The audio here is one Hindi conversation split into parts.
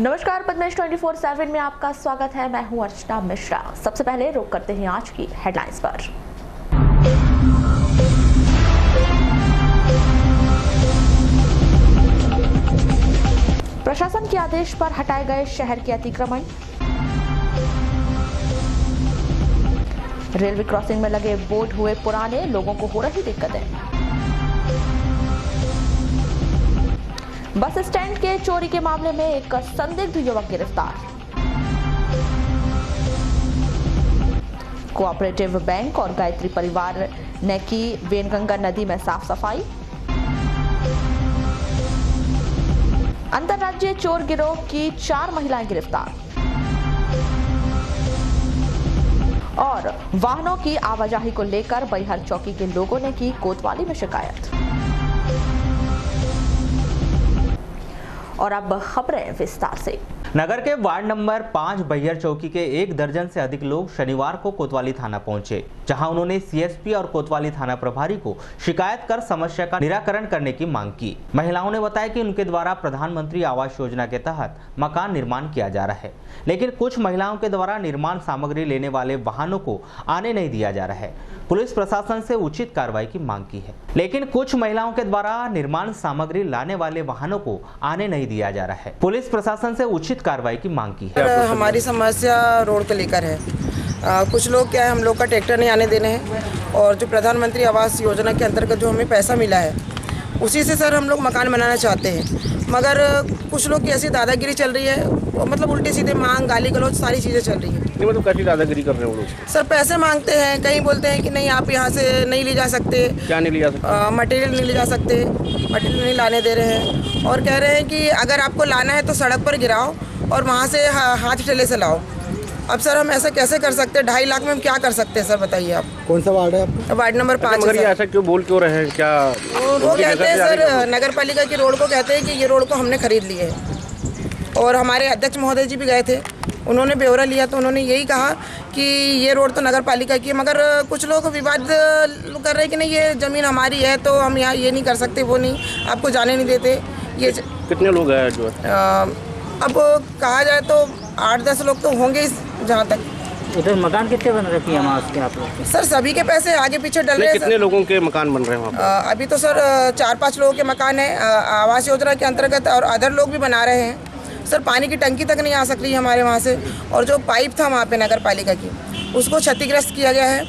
नमस्कार, पद्मेश 24/7 में आपका स्वागत है। मैं हूं अर्चना मिश्रा। सबसे पहले रुक करते हैं आज की हेडलाइंस पर। प्रशासन के आदेश पर हटाए गए शहर के अतिक्रमण। रेलवे क्रॉसिंग में लगे बोर्ड हुए पुराने, लोगों को हो रही दिक्कतें। बस स्टैंड के चोरी के मामले में एक संदिग्ध युवक गिरफ्तार। कोऑपरेटिव बैंक और गायत्री परिवार ने की वेनगंगा नदी में साफ सफाई। अंतर्राज्यीय चोर गिरोह की 4 महिलाएं गिरफ्तार। और वाहनों की आवाजाही को लेकर बैहर चौकी के लोगों ने की कोतवाली में शिकायत। और अब खबरें विस्तार से। नगर के वार्ड नंबर 5 बैहर चौकी के 1 दर्जन से अधिक लोग शनिवार को कोतवाली थाना पहुंचे, जहां उन्होंने सीएसपी और कोतवाली थाना प्रभारी को शिकायत कर समस्या का निराकरण करने की मांग की। महिलाओं ने बताया कि उनके द्वारा प्रधानमंत्री आवास योजना के तहत मकान निर्माण किया जा रहा है, लेकिन कुछ महिलाओं के द्वारा निर्माण सामग्री लेने वाले वाहनों को आने नहीं दिया जा रहा है। पुलिस प्रशासन से उचित कार्रवाई की मांग की है, लेकिन कुछ महिलाओं के द्वारा निर्माण सामग्री लाने वाले वाहनों को आने नहीं दिया जा रहा है। पुलिस प्रशासन से उचित कार्रवाई की मांग की है। हमारी समस्या रोड को लेकर है। कुछ लोग क्या है, हम लोग का ट्रैक्टर नहीं आने देने हैं, और जो प्रधानमंत्री आवास योजना के अंतर्गत जो हमें पैसा मिला है उसी से सर हम लोग मकान बनाना चाहते हैं, मगर कुछ लोग की ऐसी दादागिरी चल रही है, मतलब उल्टे सीधे मांग, गाली गलौज सारी चीज़ें चल रही है। नहीं, मतलब कैसी दादागिरी कर रहे हैं वो लोग? सर पैसे मांगते हैं, कहीं बोलते हैं कि नहीं आप यहाँ से नहीं ले जा सकते। क्या नहीं ले जा सकते? मटेरियल नहीं ले जा सकते, मटेरियल नहीं लाने दे रहे हैं, और कह रहे हैं कि अगर आपको लाना है तो सड़क पर गिराओ और वहाँ से हाथ ठेले से लाओ। अब सर हम ऐसा कैसे कर सकते हैं? 2.5 लाख में हम क्या कर सकते हैं सर, बताइए आप। कौन सा वार्ड है आपका? Ward number 5। मगर ये ऐसा क्यों बोल क्यों रहे हैं? क्या वो कहते हैं सर, नगर पालिका की रोड को कहते हैं कि ये रोड को हमने खरीद ली है, और हमारे अध्यक्ष महोदय जी भी गए थे, उन्होंने ब्यौरा लिया तो उन्होंने यही कहा कि ये रोड तो नगर पालिका की है, मगर कुछ लोग विवाद कर रहे हैं कि नहीं ये ज़मीन हमारी है तो हम यहाँ ये नहीं कर सकते, वो नहीं, आपको जाने नहीं देते। ये कितने लोग हैं जो अब कहा जाए तो 8-10 लोग तो होंगे जहाँ तक। इधर मकान कितने बन रखे हैं आपके? आप लोग सर सभी के पैसे आगे पीछे डल रहे हैं। कितने लोगों के मकान बन रहे हैं वहाँ पर? अभी तो सर 4-5 लोगों के मकान है आवास योजना के अंतर्गत, और अदर लोग भी बना रहे हैं। सर पानी की टंकी तक नहीं आ सक रही है हमारे वहाँ से, और जो पाइप था वहाँ पे नगर पालिका की उसको क्षतिग्रस्त किया गया है,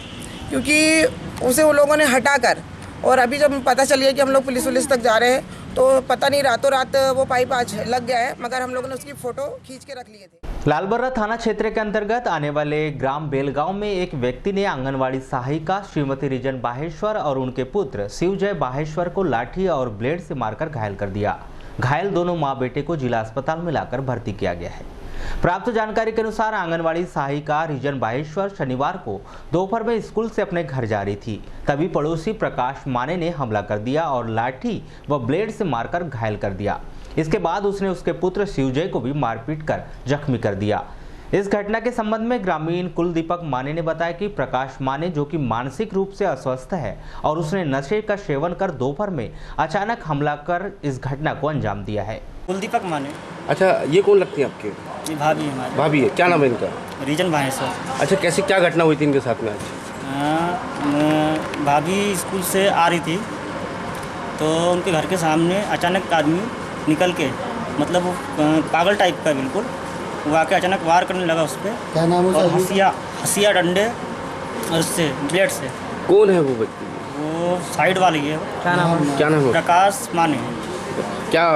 क्योंकि उसे वो लोगों ने हटा कर, और अभी जब पता चल गया कि हम लोग पुलिस तक जा रहे हैं तो पता नहीं रातों रात वो पाइप आज लग गया है, मगर हम लोगों ने उसकी फ़ोटो खींच के रख लिए थे। लालबर्रा थाना क्षेत्र के अंतर्गत आने वाले ग्राम बेलगांव में एक व्यक्ति ने आंगनवाड़ी सहायिका श्रीमती रिजन बाहेश्वर और उनके पुत्र शिवजय बाहेश्वर को लाठी और ब्लेड से मारकर घायल कर दिया। घायल दोनों मां बेटे को जिला अस्पताल में लाकर भर्ती किया गया है। प्राप्त जानकारी के अनुसार आंगनवाड़ी सहायिका रिजन बाहेश्वर शनिवार को दोपहर में स्कूल से अपने घर जा रही थी, तभी पड़ोसी प्रकाश माने ने हमला कर दिया और लाठी व ब्लेड से मारकर घायल कर दिया। इसके बाद उसने उसके पुत्र शिवजय को भी मारपीट कर जख्मी कर दिया। इस घटना के संबंध में ग्रामीण कुलदीपक माने ने बताया कि प्रकाश माने, जो कि मानसिक रूप से अस्वस्थ है और उसने नशे का सेवन कर दोपहर में अचानक हमला कर इस घटना को अंजाम दिया है। कुलदीपक माने। अच्छा, ये कौन लगती है आपके? जी भाभी हमारी। भाभी है, क्या नाम है इनका? रीजन बाहेश्वर। अच्छा, कैसे क्या घटना हुई थी इनके साथ में आज? भाभी स्कूल से आ रही थी तो उनके घर के सामने अचानक आदमी निकल के, मतलब वो पागल टाइप का बिल्कुल, वो आके अचानक वार करने लगा उस पर। क्या नाम है? और हंसिया डंडे और उससे ब्लेड से। कौन है वो व्यक्ति? वो साइड वाली है। क्या नाम है? प्रकाश माने। क्या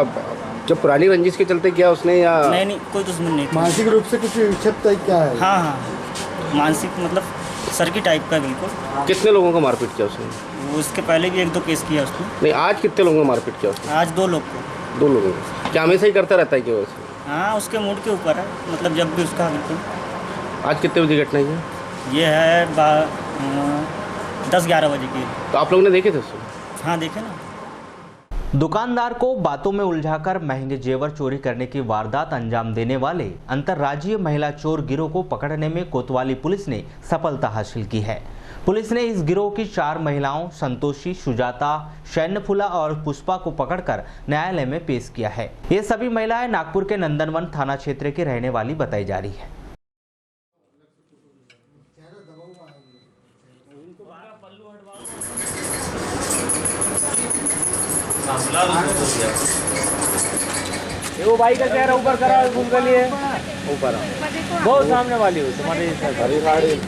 जब पुरानी रंजिश के चलते किया उसने, या नहीं कोई दुश्मन नहीं। मानसिक रूप से कुछ विक्षिप्त क्या है? हाँ, मानसिक मतलब सर्की टाइप का बिल्कुल। कितने लोगों को मारपीट किया उसने? वो उसके पहले भी 1-2 केस किया उसने। नहीं, आज कितने लोगों को मारपीट किया उसने? आज 2 लोग को। 2 लोगों को। क्या हमेशा ही करता रहता है कि वैसे? हाँ, उसके मूड के ऊपर है, मतलब जब भी उसका बिल्कुल। आज कितने बजे घटना है? ये है 10-11 बजे की। तो आप लोगों ने देखे थे उसको? हाँ देखे ना। दुकानदार को बातों में उलझाकर महंगे जेवर चोरी करने की वारदात अंजाम देने वाले अंतर्राज्यीय महिला चोर गिरोह को पकड़ने में कोतवाली पुलिस ने सफलता हासिल की है। पुलिस ने इस गिरोह की 4 महिलाओं संतोषी, सुजाता, शैन्यफुला और पुष्पा को पकड़कर न्यायालय में पेश किया है। ये सभी महिलाएं नागपुर के नंदनवन थाना क्षेत्र की रहने वाली बताई जा रही है। वो भाई का चेहरा ऊपर करा घूम के लिए ऊपर बहुत सामने वाली हो तुम्हारी हरी साड़ी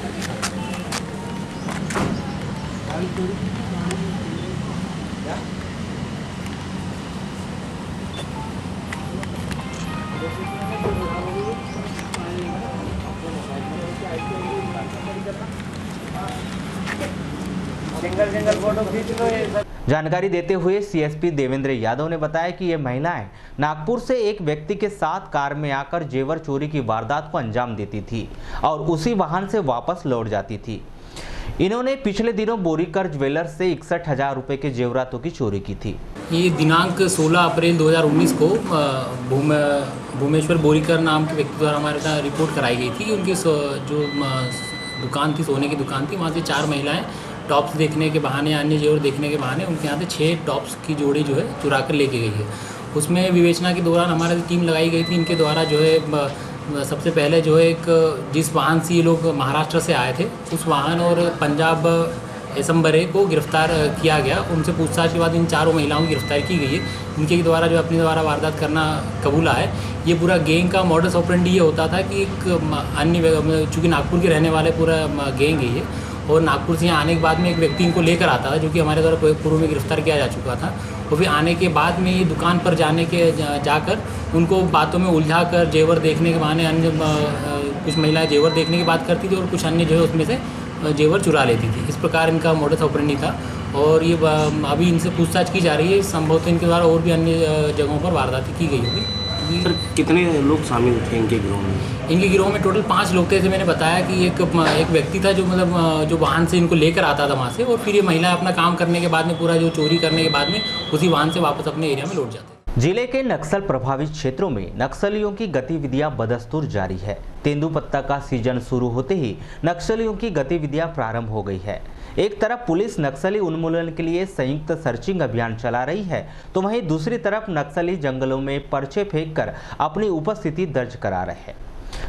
सिंगल फोटो खींच लो ये। जानकारी देते हुए सीएसपी देवेंद्र यादव ने बताया कि ये महिलाएं नागपुर से एक व्यक्ति के साथ कार में आकर जेवर चोरी की वारदात को अंजाम देती थी और उसी वाहन से वापस लौट जाती थी। इन्होंने पिछले दिनों बोरीकर ज्वेलर्स से 61,000 रुपए के जेवरातों की चोरी की थी। ये दिनांक 16 अप्रैल 2019 को भूमेश्वर बोरीकर नाम के व्यक्ति द्वारा हमारे साथ रिपोर्ट कराई गई थी कि उनकी जो दुकान थी, सोने की दुकान थी, वहाँ से 4 महिलाएं टॉप्स देखने के बहाने, अन्य जेवर देखने के बहाने उनके यहाँ से 6 टॉप्स की जोड़ी जो है चुरा कर लेके गई है। उसमें विवेचना के दौरान हमारी टीम लगाई गई थी। इनके द्वारा जो है सबसे पहले जो है एक जिस वाहन से ये लोग महाराष्ट्र से आए थे उस वाहन और पंजाब एसम्बरे को गिरफ्तार किया गया। उनसे पूछताछ के बाद इन 4 महिलाओं की गिरफ्तारी की गई है। इनके द्वारा जो अपने द्वारा वारदात करना कबूला है। ये पूरा गैंग का मॉडस ऑपरेंडी ये होता था कि एक अन्य, चूँकि नागपुर के रहने वाले पूरा गैंग है ये, और नागपुर से यहाँ आने के बाद में एक व्यक्ति इनको लेकर आता था जो कि हमारे द्वारा पूर्व में गिरफ्तार किया जा चुका था। और फिर आने के बाद में ये दुकान पर जाकर उनको बातों में उलझा कर जेवर देखने के बहाने अन्य कुछ महिलाएं जेवर देखने की बात करती थी और कुछ अन्य जो है उसमें से जेवर चुरा लेती थी। इस प्रकार इनका मोडस ऑपरेंडी था और ये अभी इनसे पूछताछ की जा रही है। संभवतः इनके द्वारा और भी अन्य जगहों पर वारदातें की गई होगी। सर, कितने लोग शामिल थे इनके गिरोह में? इनके गिरोह में टोटल 5 लोग थे। जैसे मैंने बताया कि एक व्यक्ति था जो जो वाहन से इनको लेकर आता था वहाँ से, और फिर ये महिला अपना काम करने के बाद में पूरा जो चोरी करने के बाद में उसी वाहन से वापस अपने एरिया में लौट जाते। जिले के नक्सल प्रभावित क्षेत्रों में नक्सलियों की गतिविधियां बदस्तूर जारी है। तेंदुपत्ता का सीजन शुरू होते ही नक्सलियों की गतिविधियां प्रारंभ हो गई है। एक तरफ पुलिस नक्सली उन्मूलन के लिए संयुक्त सर्चिंग अभियान चला रही है, तो वहीं दूसरी तरफ नक्सली जंगलों में पर्चे फेंककर अपनी उपस्थिति दर्ज करा रहे हैं।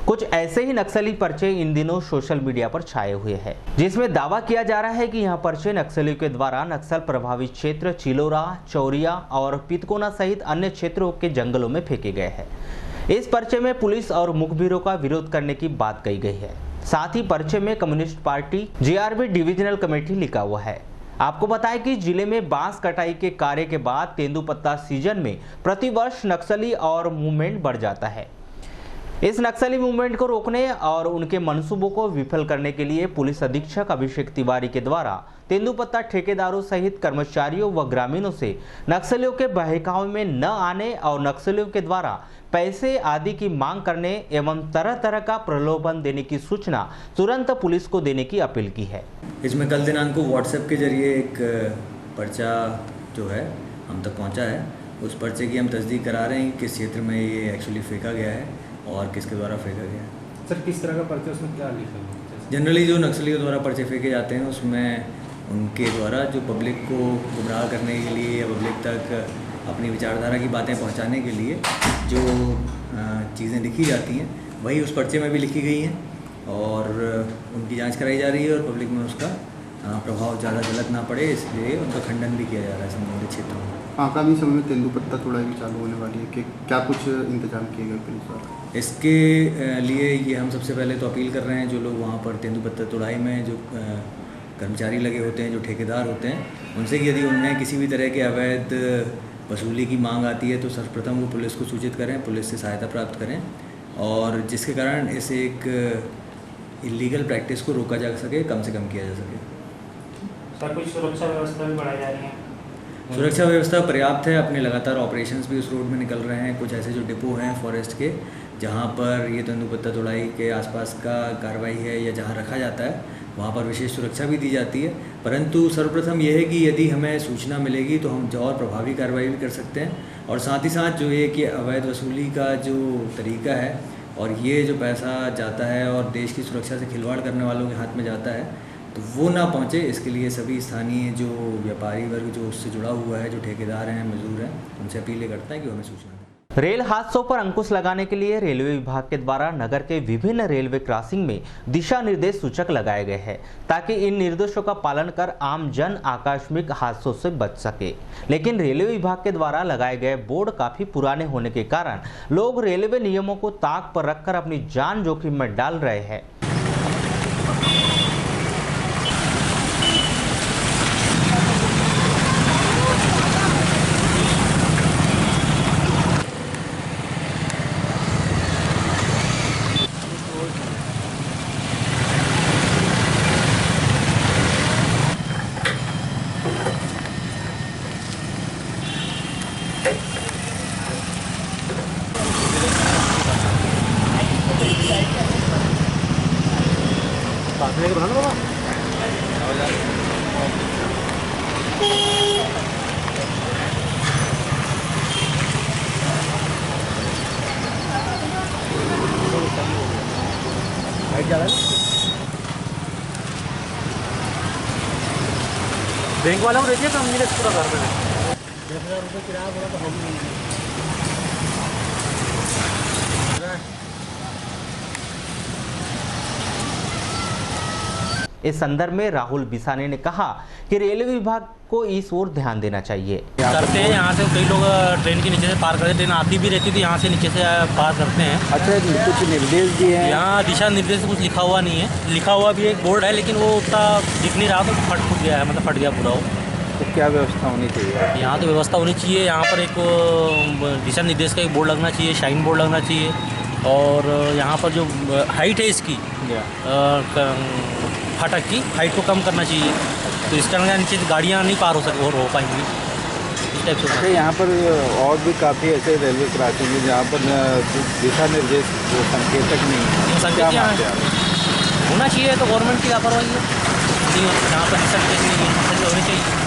कुछ ऐसे ही नक्सली पर्चे इन दिनों सोशल मीडिया पर छाए हुए हैं, जिसमें दावा किया जा रहा है कि यहां पर्चे नक्सलियों के द्वारा नक्सल प्रभावित क्षेत्र चिलोरा, चौरिया और पितकोना सहित अन्य क्षेत्रों के जंगलों में फेंके गए हैं। इस पर्चे में पुलिस और मुखबिरों का विरोध करने की बात कही गई है। साथ ही पर्चे में communist party GRB divisional committee लिखा हुआ है। आपको बताएं कि जिले में बांस कटाई के कार्य के बाद तेंदुपत्ता सीजन में प्रतिवर्ष नक्सली और मूवमेंट बढ़ जाता है। इस नक्सली मूवमेंट को रोकने और उनके मंसूबों को विफल करने के लिए पुलिस अधीक्षक अभिषेक तिवारी के द्वारा तेंदुपत्ता ठेकेदारों सहित कर्मचारियों व ग्रामीणों से नक्सलियों के बहकावे में न आने और नक्सलियों के द्वारा पैसे आदि की मांग करने एवं तरह तरह का प्रलोभन देने की सूचना तुरंत पुलिस को देने की अपील की है। इसमें कल दिनांक को व्हाट्सएप के जरिए एक पर्चा जो है हम तक पहुंचा है। उस पर्चे की हम तस्दीक करा रहे हैं कि किस क्षेत्र में ये एक्चुअली फेंका गया है और किसके द्वारा फेंका गया है। सर, किस तरह का पर्चा, उसमें क्या लिखा है? जनरली जो नक्सलियों द्वारा पर्चे फेंके जाते हैं उसमें उनके द्वारा जो पब्लिक को गुमराह करने के लिए या पब्लिक तक अपनी विचारधारा की बातें पहुंचाने के लिए जो चीज़ें लिखी जाती हैं वही उस पर्चे में भी लिखी गई हैं और उनकी जांच कराई जा रही है और पब्लिक में उसका प्रभाव ज़्यादा गलत ना पड़े, इसलिए उनका खंडन भी किया जा रहा है संबंधित क्षेत्रों में। आगामी समय में तेंदुपत्ता तोड़ाई भी चालू होने वाली है कि क्या कुछ इंतजाम किए गए पुलिस द्वारा? इसके लिए ये हम सबसे पहले तो अपील कर रहे हैं जो लोग वहाँ पर तेंदुपत्ता तोड़ाई में जो कर्मचारी लगे होते हैं, जो ठेकेदार होते हैं, उनसे यदि उनमें किसी भी तरह के अवैध वसूली की मांग आती है तो सर्वप्रथम वो पुलिस को सूचित करें, पुलिस से सहायता प्राप्त करें और जिसके कारण इस एक इलीगल प्रैक्टिस को रोका जा सके, कम से कम किया जा सके। सर, कुछ सुरक्षा व्यवस्था भी बढ़ाई जा रही है? सुरक्षा व्यवस्था पर्याप्त है। अपने लगातार ऑपरेशंस भी उस रोड में निकल रहे हैं। कुछ ऐसे जो डिपो हैं फॉरेस्ट के जहाँ पर ये तेंदुपत्ता तोड़ाई के आसपास का कार्रवाई है या जहाँ रखा जाता है वहाँ पर विशेष सुरक्षा भी दी जाती है। परंतु सर्वप्रथम यह है कि यदि हमें सूचना मिलेगी तो हम और प्रभावी कार्रवाई भी कर सकते हैं और साथ ही साथ जो ये कि अवैध वसूली का जो तरीका है और ये जो पैसा जाता है और देश की सुरक्षा से खिलवाड़ करने वालों के हाथ में जाता है, तो वो ना पहुँचे, इसके लिए सभी स्थानीय जो व्यापारी वर्ग जो उससे जुड़ा हुआ है, जो ठेकेदार हैं, मजदूर हैं, उनसे अपील करता है कि हमें सूचना दें। रेल हादसों पर अंकुश लगाने के लिए रेलवे विभाग के द्वारा नगर के विभिन्न रेलवे क्रॉसिंग में दिशा निर्देश सूचक लगाए गए हैं ताकि इन निर्देशों का पालन कर आम जन आकस्मिक हादसों से बच सके। लेकिन रेलवे विभाग के द्वारा लगाए गए बोर्ड काफी पुराने होने के कारण लोग रेलवे नियमों को ताक पर रखकर अपनी जान जोखिम में डाल रहे हैं। बैंक वाला को देखिए तो हम पूरा कर देंगे। 10,000 रुपये किराया बोला तो हम नहीं। इस संदर्भ में राहुल बिसाने ने कहा कि रेलवे विभाग को इस ओर ध्यान देना चाहिए। करते हैं यहाँ से कई लोग ट्रेन के नीचे से पार करते, ट्रेन आती भी रहती थी यहाँ से नीचे से पार करते हैं। अच्छा, कुछ निर्देश दिए हैं यहाँ दिशा निर्देश कुछ लिखा हुआ नहीं है, लिखा हुआ भी एक बोर्ड है लेकिन वो उतना दिख नहीं रहा, तो फट गया है, मतलब फट गया पूरा वो। तो क्या व्यवस्था होनी चाहिए यहाँ तो व्यवस्था होनी चाहिए, यहाँ पर एक दिशा निर्देश का एक बोर्ड लगना चाहिए, शाइन बोर्ड लगना चाहिए, और यहाँ पर जो हाइट है इसकी फाटक की हाइट को कम करना चाहिए, तो इसका नीचे गाड़ियाँ नहीं पार हो पाएंगी इस टाइप से। यहाँ पर और भी काफ़ी ऐसे रेलवे क्रॉसिंग है जहाँ पर दिशा निर्देश संकेतक नहीं होना चाहिए, तो गवर्नमेंट की लापरवाही है, यहाँ पर दिशा निर्देश नहीं होने चाहिए।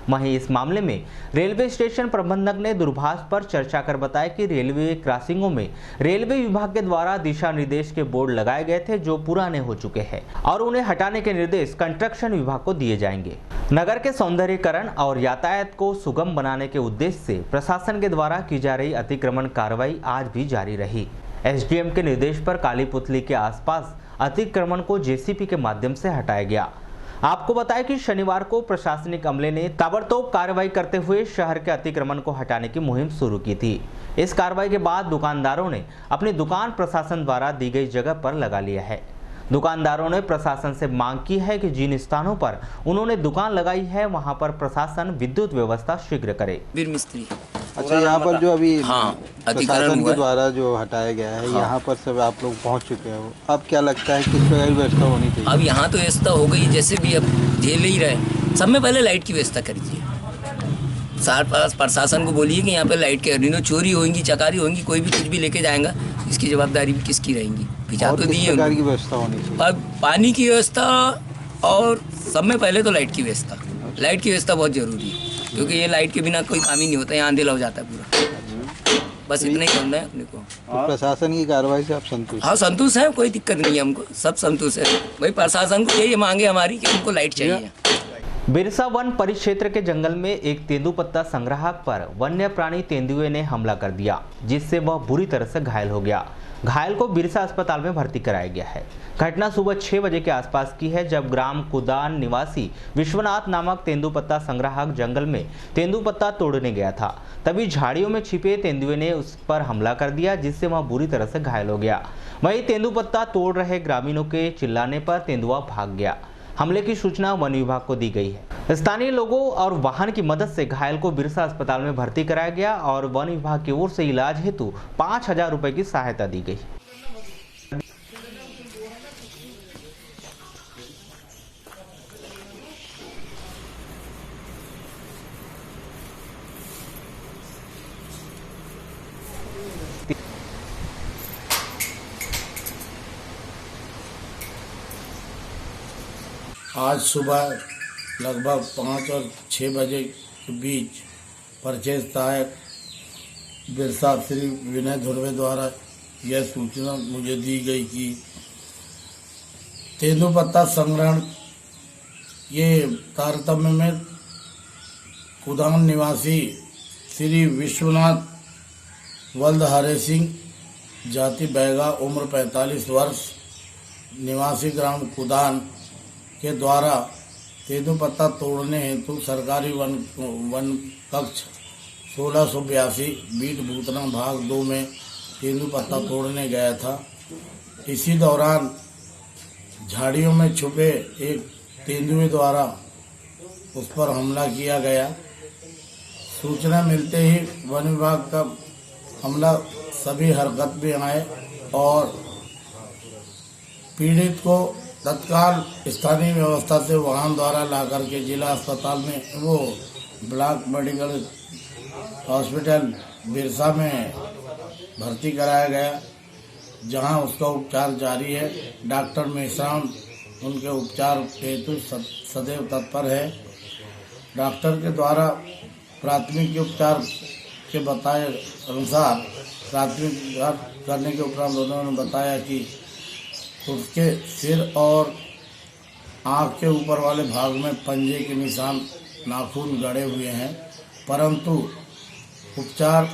वहीं इस मामले में रेलवे स्टेशन प्रबंधक ने दूरभाष पर चर्चा कर बताया कि रेलवे क्रॉसिंगों में रेलवे विभाग के द्वारा दिशा निर्देश के बोर्ड लगाए गए थे जो पुराने हो चुके हैं और उन्हें हटाने के निर्देश कंस्ट्रक्शन विभाग को दिए जाएंगे। नगर के सौंदर्यीकरण और यातायात को सुगम बनाने के उद्देश्य से प्रशासन के द्वारा की जा रही अतिक्रमण कार्रवाई आज भी जारी रही। एसडीएम के निर्देश पर काली पुतली के आसपास अतिक्रमण को जेसीबी के माध्यम से हटाया गया। आपको बताएं कि शनिवार को प्रशासनिक अमले ने ताबड़तोड़ कार्रवाई करते हुए शहर के अतिक्रमण को हटाने की मुहिम शुरू की थी। इस कार्रवाई के बाद दुकानदारों ने अपनी दुकान प्रशासन द्वारा दी गई जगह पर लगा लिया है। दुकानदारों ने प्रशासन से मांग की है कि जिन स्थानों पर उन्होंने दुकान लगाई है वहां पर प्रशासन विद्युत व्यवस्था शीघ्र करे। वीर मिस्त्री। अच्छा, यहाँ पर जो अभी प्रशासन के द्वारा जो हटाया गया है, यहाँ पर सब आप लोग पहुँच चुके हो, अब क्या लगता है किस प्रकार की व्यवस्था होनी चाहिए? अब यहाँ तो व्यवस्था हो गई, जैसे भी अब झेल ही रहे, सब में पहले लाइट की व्यवस्था कर दीजिए। प्रशासन को बोलिए कि यहाँ पे लाइट के चोरी होंगी, चकारी होंगी, कोई भी कुछ भी लेके जाएगा, इसकी जवाबदारी भी किसकी रहेगी? भिजा तो दी है। की व्यवस्था होनी चाहिए, पानी की व्यवस्था, और सब में पहले तो लाइट की व्यवस्था। लाइट की व्यवस्था बहुत जरूरी है क्योंकि ये लाइट के बिना कोई काम ही नहीं होता, यहाँ अंधेरा हो जाता है पूरा। बस इतना ही करना है अपने को। तो प्रशासन की कार्रवाई से आप संतुष्ट? हाँ, संतुष्ट है, कोई दिक्कत नहीं है, हमको सब संतुष्ट है। भाई प्रशासन को यही मांगे हमारी कि उनको लाइट चाहिए। बिरसा वन परिक्षेत्र के जंगल में एक तेंदुपत्ता संग्राहक पर वन्य प्राणी तेंदुए ने हमला कर दिया, जिससे वह बुरी तरह से घायल हो गया। घायल को बिरसा अस्पताल में भर्ती कराया गया है। घटना सुबह 6 बजे के आसपास की है, जब ग्राम कुदान निवासी विश्वनाथ नामक तेंदुपत्ता संग्राहक जंगल में तेंदुपत्ता तोड़ने गया था। तभी झाड़ियों में छिपे तेंदुए ने उस पर हमला कर दिया, जिससे वह बुरी तरह से घायल हो गया। वहीं तेंदुपत्ता तोड़ रहे ग्रामीणों के चिल्लाने पर तेंदुआ भाग गया। हमले की सूचना वन विभाग को दी गई है। स्थानीय लोगों और वाहन की मदद से घायल को बिरसा अस्पताल में भर्ती कराया गया और वन विभाग की ओर से इलाज हेतु 5,000 रुपए की सहायता दी गई। आज सुबह लगभग 5 और 6 बजे के बीच परिचय सहायक बिरसा श्री विनय धुर्वे द्वारा यह सूचना मुझे दी गई कि तेंदुपत्ता संग्रहण ये तारतम्य में कुदान निवासी श्री विश्वनाथ वल्द हरे सिंह, जाति बैगा, उम्र 45 वर्ष, निवासी ग्राम कुदान के द्वारा तेंदुपत्ता तोड़ने हेतु सरकारी वन कक्ष 1682 बीट भूतना भाग 2 में तेंदुपत्ता तोड़ने गया था। इसी दौरान झाड़ियों में छुपे एक तेंदुए द्वारा उस पर हमला किया गया। सूचना मिलते ही वन विभाग का हमला सभी हरकत में आए और पीड़ित को तत्काल स्थानीय व्यवस्था से वाहन द्वारा लाकर के जिला अस्पताल में वो ब्लॉक मेडिकल हॉस्पिटल बिरसा में भर्ती कराया गया, जहां उसका उपचार जारी है। डॉक्टर मेहसान उनके उपचार हेतु सदैव तत्पर है। डॉक्टर के द्वारा प्राथमिक उपचार के बताए अनुसार प्राथमिक उपचार करने के उपरांत उन्होंने बताया कि उसके सिर और आँख के ऊपर वाले भाग में पंजे के निशान, नाखून गड़े हुए हैं, परंतु उपचार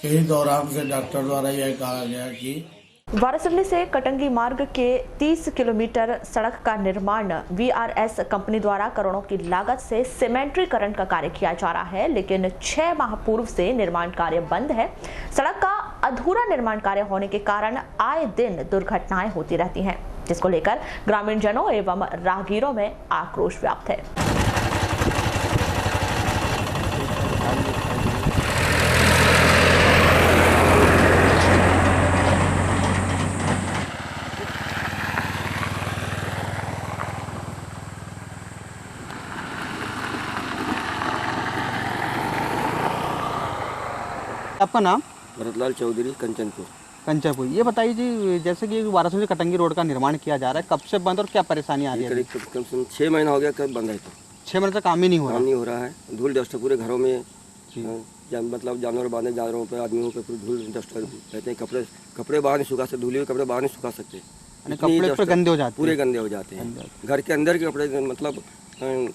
के ही दौरान से डॉक्टर द्वारा यह कहा गया कि वारासिवली से कटंगी मार्ग के 30 किलोमीटर सड़क का निर्माण VRS कंपनी द्वारा करोड़ों की लागत से सीमेंट्रीकरण का कार्य किया जा रहा है, लेकिन 6 माह पूर्व से निर्माण कार्य बंद है। सड़क का अधूरा निर्माण कार्य होने के कारण आए दिन दुर्घटनाएं होती रहती हैं, जिसको लेकर ग्रामीण जनों एवं राहगीरों में आक्रोश व्याप्त है। आपका नाम? भरतलाल चौधरी, कंचनपुर। कंचनपुर। ये बताइए जी, जैसे कि वारासिवली कटंगी रोड का निर्माण किया जा रहा है, कब से बंद और क्या परेशानी आ रही है? कम से कम 6 महीना हो गया कब बंद है। तो 6 महीने से काम ही नहीं हो रहा है। धूल डस्ट पूरे घरों में, मतलब जानवर बांधे जानवरों पे, आदमियों पे पूरे धूल डस्ट रहते हैं। कपड़े बाहर नहीं सुखा सकते, धूले हुए कपड़े बाहर नहीं सुखा सकते, कपड़े पूरे गंदे हो जाते हैं। पूरे गंदे हो जाते हैं। घर के अंदर के कपड़े मतलब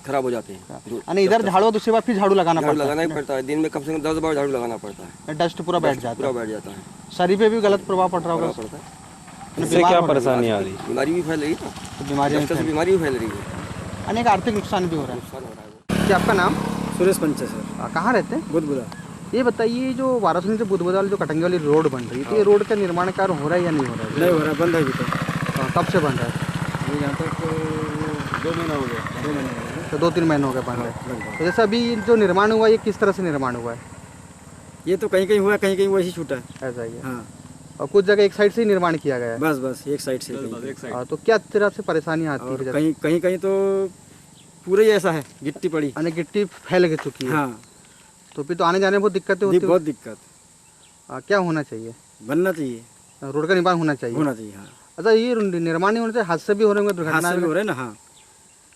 खराब हो जाते हैं। इधर झाड़ू, दूसरी बार फिर झाड़ू लगाना ही पड़ता है। दिन में कम से कम 10 बार झाड़ू लगाना पड़ता है। डस्ट पूरा बैठ जाता है। शरीर पे भी गलत प्रभाव पड़ रहा होगा। इससे क्या परेशानी आ रही है? बीमारी भी फैल रही है। बीमारी भी फैल रही है। अनेक आर्थिक नुकसान भी हो रहा है। क्या आपका नाम? सुरेश पंचे सर। कहाँ रहते हैं? बुधबुदा। ये बताइए, जो वारासिवली से बुधबुदा जो कटंगी वाली रोड बन रही है, ये रोड का निर्माण कार्य हो रहा है या नहीं हो रहा है? नहीं हो रहा है, बंद है अभी तो। कब से बंद है? यहाँ तक 2 महीना हो गया। 2 महीने हो गए। तो 2-3 महीने हो गए बंद है। तो जैसे अभी जो निर्माण हुआ, ये किस तरह से निर्माण हुआ है? ये तो कहीं कहीं हुआ, कहीं कहीं वैसे छूटा है। ऐसा ही है। हाँ। और कुछ जगह एक साइड से ही निर्माण किया गया है। बस एक साइड से। तो क्या तरह से परेशानी आती है? कहीं तो पूरा ही ऐसा है, गिट्टी पड़ी, गिट्टी फैल चुकी है। हाँ। तो फिर तो आने जाने में बहुत दिक्कतें होती है। बहुत दिक्कत। क्या होना चाहिए? बनना चाहिए, रोड का निर्माण होना चाहिए। हाँ। अच्छा, ये निर्माण नहीं होने से हादसे भी हो रहे हैं, दुर्घटना भी हो रहे हैं ना। हाँ।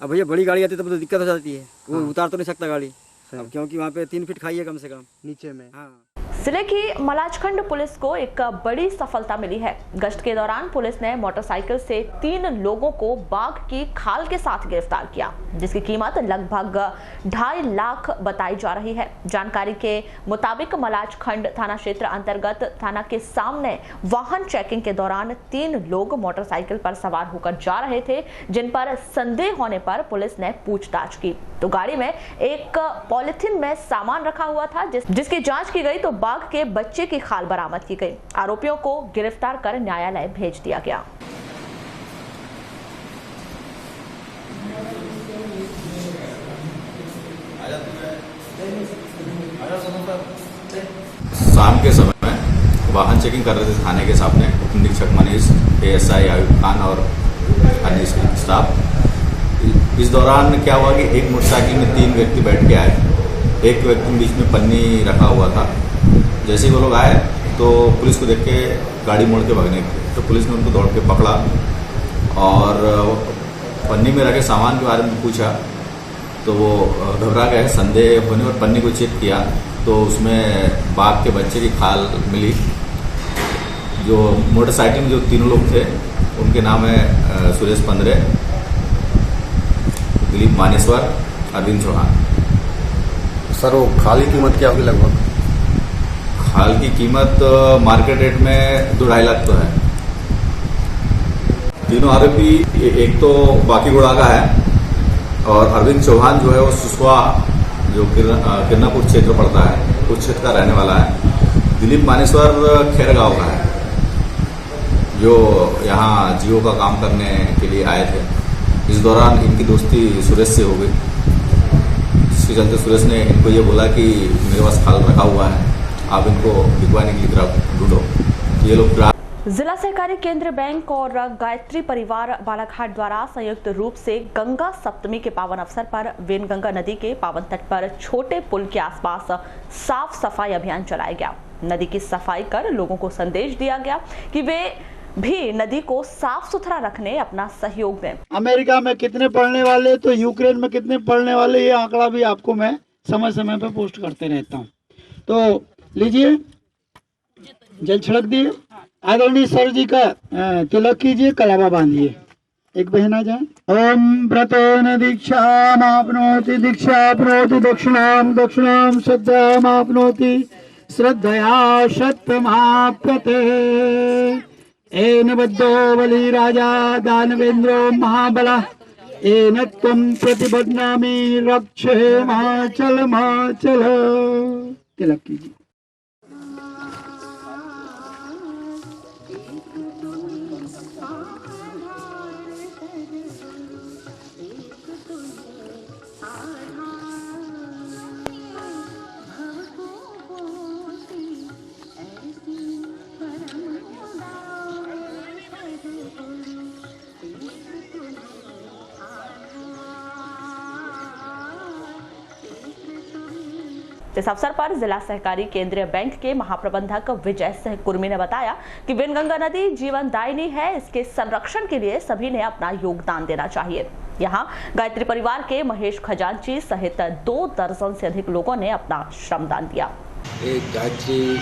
अब भैया बड़ी गाड़ी आती है तब तो दिक्कत हो जाती है। वो उतार तो नहीं सकता गाड़ी, अब क्योंकि वहाँ पे 3 फीट खाई है कम से कम नीचे में। हाँ। जिले की मलाजखंड पुलिस को एक बड़ी सफलता मिली है। गश्त के दौरान पुलिस ने मोटरसाइकिल से 3 लोगों को बाघ की खाल के साथ गिरफ्तार किया, जिसकी कीमत लगभग 2.5 लाख बताई जा रही है। जानकारी के मुताबिक मलाजखंड थाना क्षेत्र अंतर्गत थाना के सामने वाहन चेकिंग के दौरान 3 लोग मोटरसाइकिल पर सवार होकर जा रहे थे, जिन पर संदेह होने पर पुलिस ने पूछताछ की तो गाड़ी में एक पॉलिथीन में सामान रखा हुआ था, जिसकी जांच की गई तो बाघ के बच्चे की खाल बरामद की गई। आरोपियों को गिरफ्तार कर न्यायालय भेज दिया गया। शाम के समय वाहन चेकिंग कर रहे थे थाने के सामने उप निरीक्षक मनीष, ASI आयुब खान और अन्य स्टाफ। इस दौरान क्या हुआ कि एक मोटरसाइकिल में 3 व्यक्ति बैठ के आए। एक व्यक्ति बीच में पन्नी रखा हुआ था। जैसे ही वो लोग आए तो पुलिस को देख के गाड़ी मोड़ के भागने की, तो पुलिस ने उनको दौड़ के पकड़ा और पन्नी में रखे सामान के बारे में पूछा तो वो घबरा गए। संदेह होने पर पन्नी को चेक किया तो उसमें बाघ के बच्चे की खाल मिली, जो मोटरसाइकिल में जो तीनों लोग थे उनके नाम है सुरेश पंद्रे, दिलीप मानेश्वर, अरविंद चौहान। सर वो खाल की कीमत क्या होगी लगभग? खाल की कीमत मार्केट रेट में 2-2.5 लाख तो है। तीनों आरोपी एक तो बाकीगुड़ा का है और अरविंद चौहान जो है वो सुसवा जो किरनापुर क्षेत्र पड़ता है उस क्षेत्र का रहने वाला है। दिलीप मानेश्वर खैरगांव का है जो यहाँ जियो का काम करने के लिए आए थे। इस दौरान इनकी दोस्ती सुरेश से हो गई, जिसके चलते सुरेश ने इनको ये बोला कि मेरे पास खाल रखा हुआ है, आप इनको बिकवाने के लिए ढूंढो। ये लोग जिला सहकारी केंद्र बैंक और गायत्री परिवार बालाघाट द्वारा संयुक्त रूप से गंगा सप्तमी के पावन अवसर पर वेनगंगा नदी के पावन तट पर छोटे पुल के आसपास साफ सफाई अभियान चलाया गया। नदी की सफाई कर लोगों को संदेश दिया गया कि वे भी नदी को साफ सुथरा रखने अपना सहयोग दें। अमेरिका में कितने पढ़ने वाले तो यूक्रेन में कितने पढ़ने वाले, ये आंकड़ा भी आपको मैं समय समय पर पोस्ट करते रहता हूँ। तो लीजिए, जल छिड़क दिए, आदरणीय सर जी का तिलक कीजिए, कलावा बांधिए। एक बहन आ जाए। ओम व्रतेन दीक्षामाप्नोति दीक्षाप्नोति दक्षिणाम दक्षिणाम श्रद्धामाप्नोति श्रद्धया शतमाप्यते। एन बद्धो बलि राजा दानवेन्द्रो महाबला एन त्वं प्रतिबध्नामि रक्षे माचल माचल। तिलक कीजिए। इस अवसर पर जिला सहकारी केंद्रीय बैंक के महाप्रबंधक विजय सिंह कुर्मी ने बताया कि वेनगंगा नदी जीवनदायिनी है, इसके संरक्षण के लिए सभी ने अपना योगदान देना चाहिए। यहाँ गायत्री परिवार के महेश खजांची सहित 2 दर्जन से अधिक लोगों ने अपना श्रमदान दिया। एक गायत्री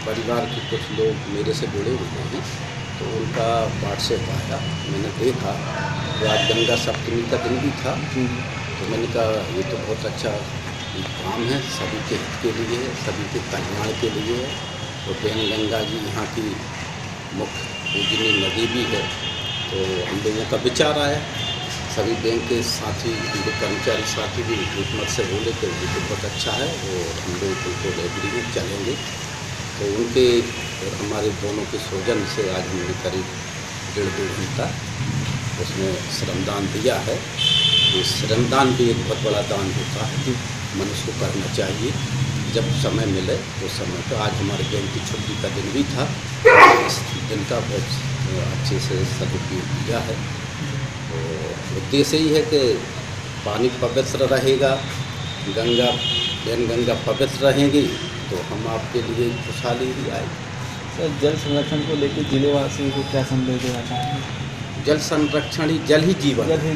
परिवार के कुछ लोग मेरे से जुड़े हुए हैं, तो उनका व्हाट्सएप आया, मैंने देखा तो आज गंगा सप्तमी का दिन भी था, तो मैंने कहा ये तो बहुत अच्छा काम है, सभी के हित के लिए है, सभी के कल्याण के लिए है। तो वेनगंगा जी यहाँ की मुख्य पूजनीय नदी भी है, तो हम लोगों का विचार आया, सभी बैंक के साथी, हम लोग कर्मचारी साथी भी हिम्मत से बोले कि ये तो बहुत अच्छा है और हम लोग उनको लाइब्रेरी में चलेंगे। तो उनके और हमारे दोनों के सौजन्य से आज हमने करीब 1.5-2 घंटा उसमें श्रमदान दिया है। ये श्रमदान भी एक बहुत बड़ा दान होता है, मनुष्य को करना चाहिए जब समय मिले उस समय पर। आज हमारे बैंक की छुट्टी का दिन भी था, इस दिन का बहुत अच्छे से सदुपयोग किया है। तो उद्देश्य ही है कि पानी पवित्र रहेगा, वेनगंगा पवित्र रहेंगी तो हम आपके लिए खुशहाली ही आएगी। सर, जल संरक्षण को लेकर जिलेवासियों को क्या संदेश देना चाहेंगे? जल संरक्षण ही जल ही जीवन है,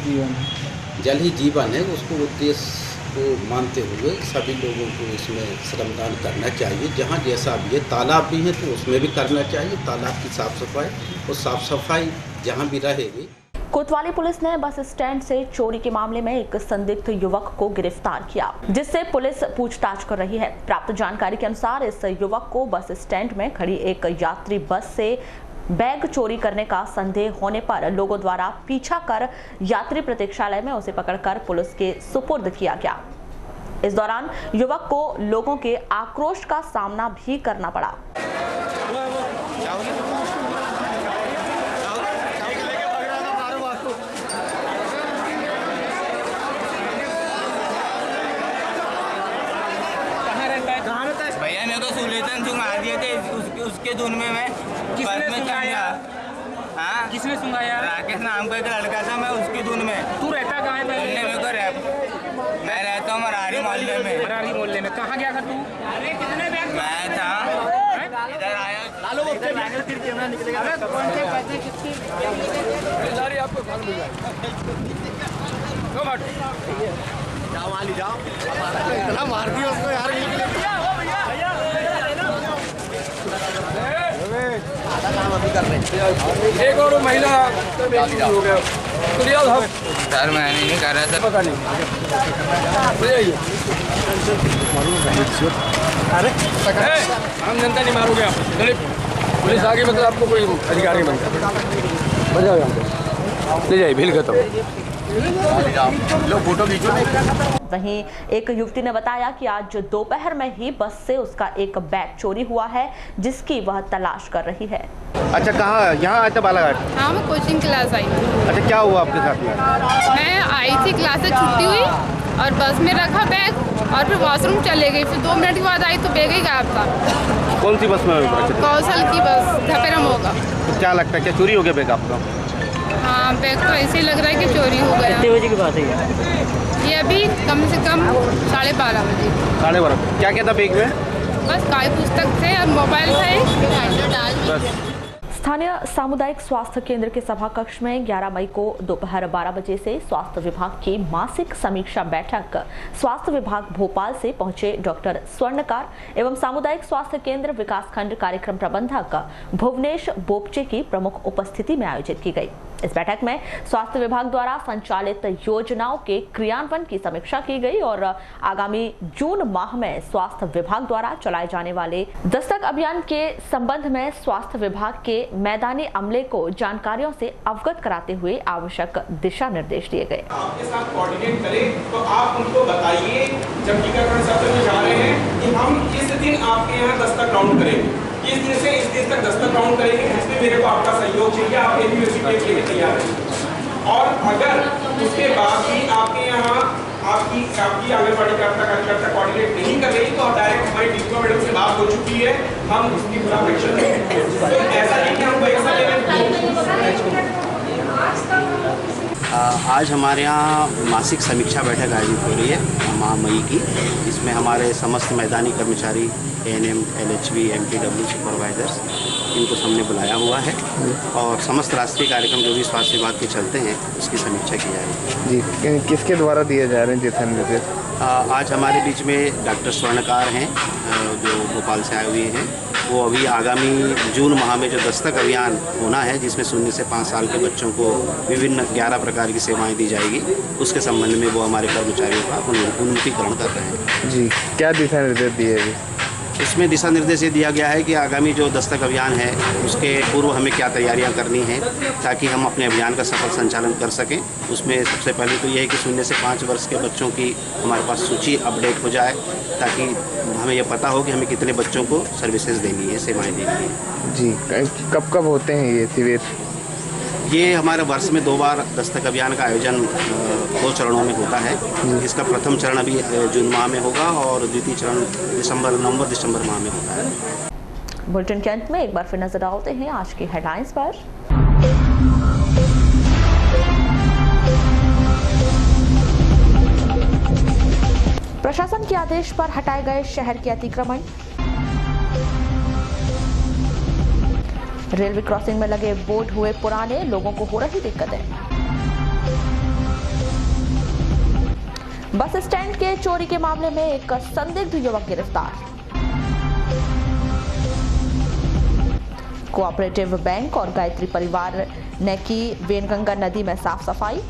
जल ही जीवन है। उसको उद्देश्य को मानते हुए सभी लोगों को इसमें श्रमदान करना चाहिए। जहाँ जैसा भी है, तालाब भी है तो उसमें भी करना चाहिए, तालाब की साफ सफाई, और साफ सफाई जहाँ भी रहेगी। कोतवाली पुलिस ने बस स्टैंड से चोरी के मामले में एक संदिग्ध युवक को गिरफ्तार किया, जिससे पुलिस पूछताछ कर रही है। प्राप्त जानकारी के अनुसार इस युवक को बस स्टैंड में खड़ी एक यात्री बस से बैग चोरी करने का संदेह होने पर लोगों द्वारा पीछा कर यात्री प्रतीक्षालय में उसे पकड़कर पुलिस के सुपुर्द किया गया। इस दौरान युवक को लोगों के आक्रोश का सामना भी करना पड़ा। भैया ने तो सुलेतन सुंगा दिए थे उसके धुन में मैं किसने सुंगाया? राकेश नाम का एक लड़का था, मैं उसकी धुन में। तू रहता कहाँ है? मैं रहता हूँ मरारी मोहल्ले में। मरारी मोहल्ले में कहाँ गया था तू? मैं था इधर आया। जाओ वाली जाओ, इतना मार दिया उसको यार। कर रहे हैं। एक और महिला हो गया सर मैं नहीं कर रहा सर। पता नहीं अरे आम जनता नहीं मारोगे आप। पुलिस आगे मतलब आपको कोई अधिकार नहीं बनता। बजाओ यहाँ पे ले जाइए भील खत्म लो फोटो खींचो। वहीं एक युवती ने बताया कि आज दोपहर में ही बस से उसका एक बैग चोरी हुआ है जिसकी वह तलाश कर रही है। अच्छा कहाँ यहाँ आए थे बालाघाट? हाँ मैं कोचिंग क्लास आई थी। अच्छा क्या हुआ आपके साथ में? मैं आई थी क्लास से छुट्टी हुई और बस में रखा बैग और फिर वॉशरूम चले गई। फिर 2 मिनट के बाद आई तो बैग ही गायब था। कौन सी बस में? कौशल की बस धपेरम होगा। तो क्या लगता है क्या चोरी हो गया बैग आपका? हाँ बैग तो ऐसे ही लग रहा है कि चोरी हो गया। कितने बजे की बात है ये अभी कम से कम 12:30 बजे। 12:30। क्या क्या था बैग में? बस काय पुस्तक थे और मोबाइल था। स्थानीय सामुदायिक स्वास्थ्य केंद्र के सभा कक्ष में 11 मई को दोपहर 12 बजे से स्वास्थ्य विभाग की मासिक समीक्षा बैठक स्वास्थ्य विभाग भोपाल से पहुंचे डॉक्टर स्वर्णकार एवं सामुदायिक स्वास्थ्य केंद्र विकासखंड कार्यक्रम प्रबंधक भुवनेश बोपचे की प्रमुख उपस्थिति में आयोजित की गई। इस बैठक में स्वास्थ्य विभाग द्वारा संचालित योजनाओं के क्रियान्वयन की समीक्षा की गई और आगामी जून माह में स्वास्थ्य विभाग द्वारा चलाए जाने वाले दस्तक अभियान के संबंध में स्वास्थ्य विभाग के मैदानी अमले को जानकारियों से अवगत कराते हुए आवश्यक दिशा निर्देश दिए गए। आपके साथ कोऑर्डिनेट करें तो आप उनको बताइए जब टीकाकरण सत्र में जा रहे हैं कि हम इस दिन आपके यहाँ दस्तक राउंड करेंगे, इस दिन से इस दिन तक दस्तक राउंड करेंगे, इसमें मेरे को आपका सहयोग चाहिए, आप एपीओसी लेके तैयार हैं। और अगर उसके बाद भी आपके यहाँ आपकी आंगनबाड़ी कार्यकर्ता कोऑर्डिनेट नहीं कर रही तो डायरेक्ट हमारी डीपीओ मैडम से बात हो चुकी है, हम उसकी खिलाफ एक्शन लेंगे। तो ऐसा नहीं कि हमको एक्शन लेना। आज हमारे यहाँ मासिक समीक्षा बैठक आयोजित हो रही है माह मई की। इसमें हमारे समस्त मैदानी कर्मचारी एएनएम, एलएचबी, एमपीडब्ल्यू सुपरवाइजर्स इनको हमने बुलाया हुआ है और समस्त राष्ट्रीय कार्यक्रम जो भी स्वास्थ्य विभाग के चलते हैं उसकी समीक्षा की जाएगी। जी किसके द्वारा दिए जा रहे हैं दिशा निर्देश? आज हमारे बीच में डॉक्टर स्वर्णकार हैं जो भोपाल से आए हुए हैं। वो अभी आगामी जून माह में जो दस्तक अभियान होना है जिसमें 0 से 5 साल के बच्चों को विभिन्न 11 प्रकार की सेवाएं दी जाएगी, उसके संबंध में वो हमारे कर्मचारियों का उन्मुखीकरण कर रहे हैं। जी क्या दिशा निर्देश दिए हैं? इसमें दिशा निर्देश ये दिया गया है कि आगामी जो दस्तक अभियान है उसके पूर्व हमें क्या तैयारियां करनी हैं ताकि हम अपने अभियान का सफल संचालन कर सकें। उसमें सबसे पहले तो ये है कि 0 से 5 वर्ष के बच्चों की हमारे पास सूची अपडेट हो जाए ताकि हमें ये पता हो कि हमें कितने बच्चों को सर्विसेज देनी है, सेवाएं देनी है। जी कब कब होते हैं ये शिविर? ये हमारे वर्ष में 2 बार दस्तक अभियान का आयोजन 2 चरणों में होता है। इसका प्रथम चरण अभी जून माह में होगा और द्वितीय चरण नवंबर दिसंबर माह में होता है। बुलेटिन के अंत में एक बार फिर नजर डालते हैं आज की हेडलाइंस पर। प्रशासन के आदेश पर हटाए गए शहर के अतिक्रमण। रेलवे क्रॉसिंग में लगे बोर्ड हुए पुराने, लोगों को हो रही दिक्कतें। बस स्टैंड के चोरी के मामले में एक संदिग्ध युवक गिरफ्तार। कोऑपरेटिव बैंक और गायत्री परिवार ने की वेनगंगा नदी में साफ सफाई।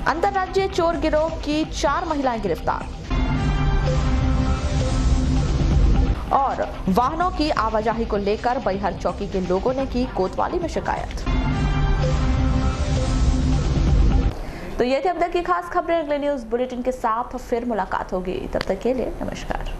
अंतरराज्यीय चोर गिरोह की 4 महिलाएं गिरफ्तार। और वाहनों की आवाजाही को लेकर बैहर चौकी के लोगों ने की कोतवाली में शिकायत। तो ये थी अब तक की खास खबरें। अगले न्यूज बुलेटिन के साथ फिर मुलाकात होगी, तब तक के लिए नमस्कार।